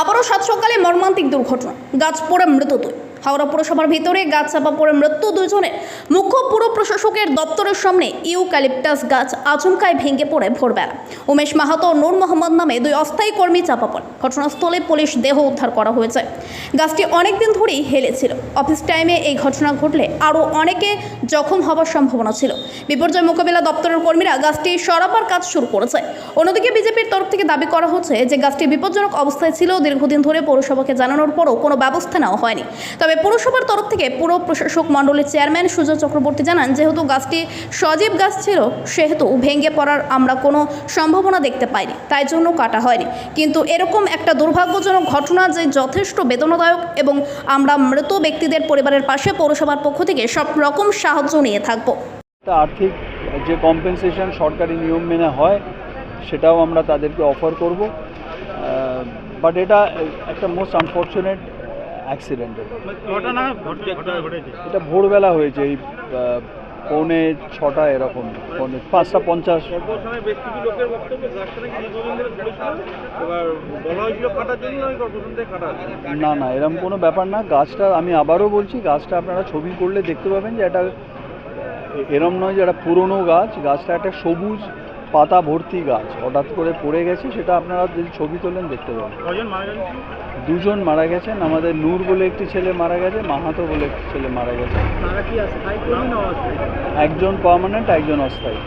আবারও সাত সকালে মর্মান্তিক দুর্ঘটনা, গাছ পড়ে মৃত দুই। হাওড়া পুরসভার ভিতরে গাছ চাপা পড়ে মৃত্যু দুজনের। মুখ্য পুর প্রশাসকের দপ্তরের সামনে ইউক্যালিপটাস গাছ আচমকায় ভেঙে পড়ে ভোরবেলা। উমেশ মাহাতো ও নূর মোহাম্মদ নামে দুই অস্থায়ী কর্মী চাপা পড়ে। ঘটনাস্থলে পুলিশ দেহ উদ্ধার করা হয়েছে। গাছটি অনেকদিন ধরেই হেলেছিল। অফিস টাইমে এই ঘটনা ঘটলে আরও অনেকে জখম হওয়ার সম্ভাবনা ছিল। বিপর্যয় মোকাবিলা দপ্তরের কর্মীরা গাছটি সরাবার কাজ শুরু করেছে। অন্যদিকে বিজেপির তরফ থেকে দাবি করা হচ্ছে যে গাছটি বিপজ্জনক অবস্থায় ছিল। দীর্ঘদিন ধরে পৌরসভাকে জানানোর পরও কোনো ব্যবস্থা নেওয়া হয়নি। তবে পুরসভার তরফ থেকে পুর প্রশাসক মণ্ডলের চেয়ারম্যান সুজয় চক্রবর্তী জানান, যেহেতু গাছটি সজীব গাছ ছিল সেহেতু ভেঙে পড়ার আমরা কোনো সম্ভাবনা দেখতে পাইনি, তাই জন্য কাটা হয়নি। কিন্তু এরকম একটা দুর্ভাগ্যজনক ঘটনা যে যথেষ্ট বেদনাদায়ক, এবং আমরা মৃত ব্যক্তিদের পরিবারের পাশে পৌরসভার পক্ষ থেকে সব রকম সাহায্য নিয়ে থাকব। আর্থিক যে কম্পেনসেশন সরকারি নিয়ম মেনে হয় সেটাও আমরা তাদেরকে অফার করব। বাট এটা একটা মোস্ট আনফর্চুনেট অ্যাক্সিডেন্ট। এটা ভোরবেলা হয়েছে, এই 5:45 এরকম, 5:50। না না, এরকম কোনো ব্যাপার না। গাছটা আমি আবারও বলছি, গাছটা আপনারা ছবি করলে দেখতে পাবেন যে এটা এরম নয় যে একটা পুরনো গাছ। গাছটা একটা সবুজ পাতা ভর্তি গাছ, হঠাৎ করে পড়ে গেছে। সেটা আপনারা যদি ছবি তোলেন দেখতে পাবেন। দুজন মারা গেছেন। আমাদের নূর বলে একটি ছেলে মারা গেছে, মাহাতো বলে একটি ছেলে মারা গেছে। একজন পার্মানেন্ট, একজন অস্থায়ী,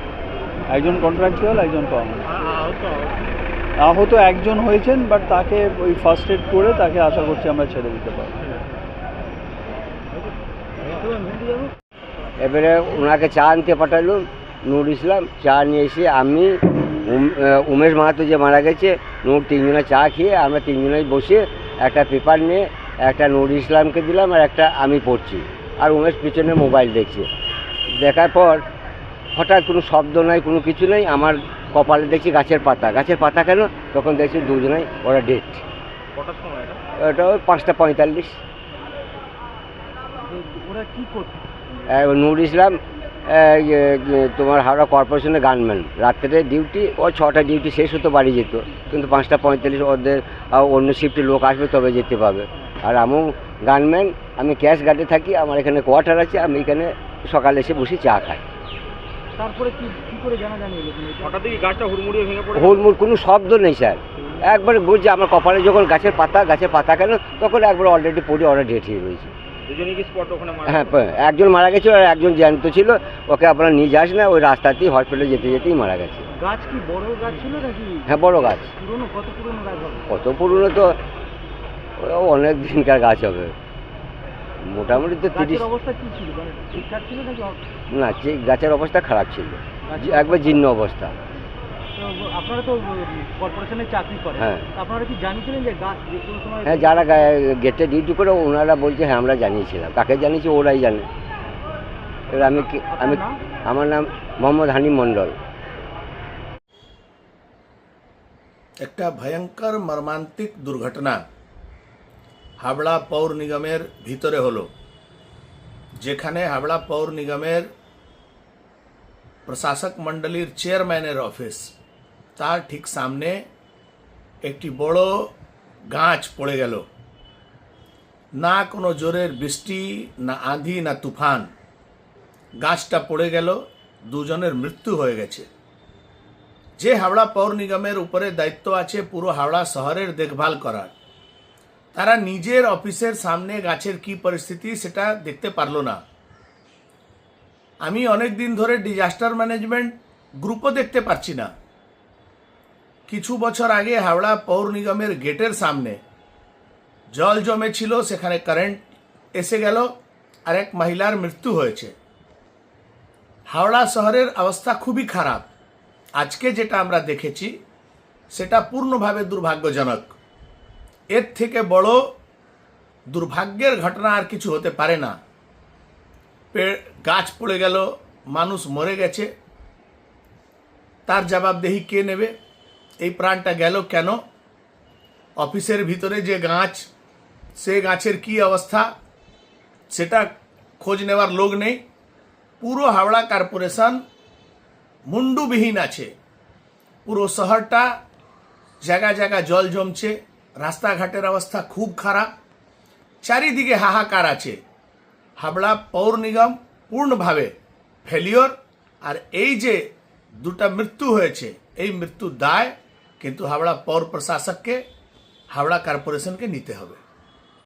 একজন কন্ট্রাকচুয়াল, একজন পার্মানেন্ট। আহত একজন হয়েছেন, বাট তাকে ওই ফার্স্ট এড করে তাকে আশা করছি আমরা ছেড়ে দিতে পারব। এবারে ওনাকে চা আনতে পাঠালো নূর ইসলাম। চা নিয়ে এসে আমি, উমেশ মাহাতো যে মারা গেছে, নূর, তিনজনে চা খেয়ে আমরা তিনজনেই বসে একটা পেপার নিয়ে একটা নূর ইসলামকে দিলাম আর একটা আমি পড়ছি, আর উমেশ পিছনে মোবাইল দেখছে। দেখার পর হঠাৎ কোনো শব্দ নাই, কোনো কিছু নেই। আমার কপালে দেখছি গাছের পাতা। গাছের পাতা কেন? তখন দেখছি দুজনেই ওরা ডেট। ওটা ওই 5:45। নূর ইসলাম তোমার হাওড়া কর্পোরেশনের গানম্যান, রাত্রে ডিউটি, ও 6টা ডিউটি শেষ হতো বাড়ি যেত, কিন্তু 5:45 ওদের অন্য শিফটে লোক আসবে তবে যেতে পাবে। আর আমিও গানম্যান, আমি ক্যাশ গার্ডে থাকি, আমার এখানে কোয়ার্টার আছে, আমি এখানে সকালে এসে বসে চা খাই। তারপরে কি করে জানা জানি হঠাৎ গাছটা হুড়মুড়িয়ে ভেঙে পড়ে? হুড়মুড় কোনো শব্দ নেই স্যার, একবারে বুঝছি। আমার কপালে যখন গাছের পাতা কেন, তখন একবার অলরেডি পড়ে ওরা ডেট হয়ে রয়েছে। হ্যাঁ, একজন মারা গেছে আর একজন জ্যান্ত ছিল। ওকে আপনারা নিয়ে যাস না, ওই রাস্তাতেই হসপিটালে যেতেই মারা গেছে। গাছ কি বড় গাছ ছিল নাকি? হ্যাঁ, বড় গাছ। কত পুরনো গাছ হবে? কত পুরনো তো অনেক দিনকার গাছ হবে, মোটামুটি তো 30। অবস্থা কি ছিল? ঠিকঠাক ছিল নাকি? না, গাছের অবস্থা খারাপ ছিল, একবার জীর্ণ অবস্থা। আপনারা তো কর্পোরেশনে চাকরি করেন, হ্যাঁ। আপনারা কি জানিয়েছিলেন যে গাছ যে কোনো সময়? হ্যাঁ, যারা গেটে ডিউটি করে ওনারা বলছে হ্যাঁ আমরা জানিয়েছিলাম। কাকে জানিয়েছি ওরাই জানে। এবার আমার নাম মোহাম্মদ হানিম মণ্ডল। একটা ভয়ঙ্কর মর্মান্তিক দুর্ঘটনা হাবড়া পৌর নিগমের ভিতরে হলো, যেখানে হাবড়া পৌর নিগমের প্রশাসক মণ্ডলীর চেয়ারম্যানের অফিস, তার ঠিক সামনে একটি বড় গাছ পড়ে গেল। না কোনো জোরের বৃষ্টি, না আঁধি, না তুফান, গাছটা পড়ে গেল। দুজনের মৃত্যু হয়ে গেছে। যে হাওড়া পৌর নিগমের উপরে দায়িত্ব আছে পুরো হাওড়া শহরের দেখভাল করার, তারা নিজের অফিসের সামনে গাছের কি পরিস্থিতি সেটা দেখতে পারলো না। আমি অনেক দিন ধরে ডিজাস্টার ম্যানেজমেন্ট গ্রুপও দেখতে পাচ্ছি না। কিছু বছর আগে হাওড়া পৌর নিগমের গেটের সামনে জল জমেছিল, সেখানে কারেন্ট এসে গেল আর এক মহিলার মৃত্যু হয়েছে। হাওড়া শহরের অবস্থা খুবই খারাপ। আজকে যেটা আমরা দেখেছি সেটা পূর্ণভাবে দুর্ভাগ্যজনক। এর থেকে বড় দুর্ভাগ্যের ঘটনা আর কিছু হতে পারে না। গাছ পড়ে গেল, মানুষ মরে গেছে, তার জবাবদেহি কে নেবে? এই প্রাণটা গেল কেন? অফিসের ভিতরে যে গাছ, সে গাছের কি অবস্থা সেটা খোঁজ নেওয়ার লোক নেই। পুরো হাওড়া কর্পোরেশন মুন্ডুবিহীন আছে। পুরো শহরটা জায়গা জায়গা জল জমছে, রাস্তাঘাটের অবস্থা খুব খারাপ, চারিদিকে হাহাকার আছে। হাবড়া পৌর নিগম পূর্ণভাবে ফেলিওর। আর এই যে দুটা মৃত্যু হয়েছে, এই মৃত্যুর দায় কিন্তু হাবড়া পৌর প্রশাসককে, হাবড়া কর্পোরেশনকে নিতে হবে।